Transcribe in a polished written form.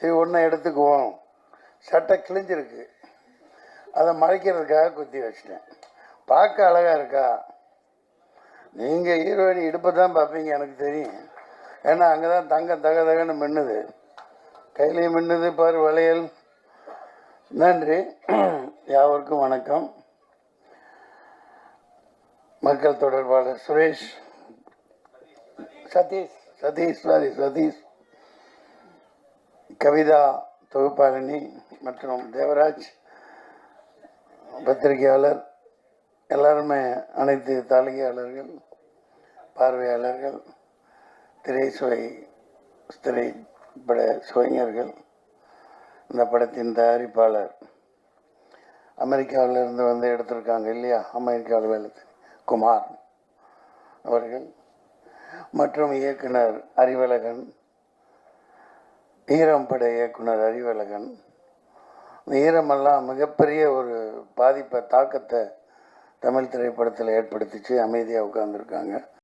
சரி ஒன்றை எடுத்துக்குவோம். சட்டை கிழிஞ்சிருக்கு, அதை மறைக்கிறதுக்காக குத்தி வச்சிட்டேன். பார்க்க அழகாக இருக்கா? நீங்கள் ஹீரோயின் இடுப்பை தான் பார்ப்பீங்க, எனக்கு தெரியும். ஏன்னா அங்கே தான் தங்கம் தக தகன்னு மின்னுது, கையிலையும் மின்னுது பாரு வளையல். நன்றி. யாவருக்கும் வணக்கம். மக்கள் தொடர்பாளர் சுரேஷ், சதீஷ், கவிதா தொகுப்பாளினி மற்றும் தேவராஜ் பத்திரிகையாளர், எல்லாருமே, அனைத்து தாளிகையாளர்கள், பார்வையாளர்கள், திரைப்பட சுவைஞர்கள், இந்த படத்தின் தயாரிப்பாளர் அமெரிக்காவிலிருந்து வந்து எடுத்திருக்காங்க இல்லையா, அமெரிக்காவில் வேலை குமார் அவர்கள், மற்றும் இயக்குனர் அறிவழகன், ஈரம் பட இயக்குனர் அறிவழகன். இந்த ஈரமெல்லாம் மிகப்பெரிய ஒரு தாக்கத்தை தமிழ் திரைப்படத்தில் ஏற்படுத்திச்சு. அமைதியாக உட்கார்ந்துருக்காங்க.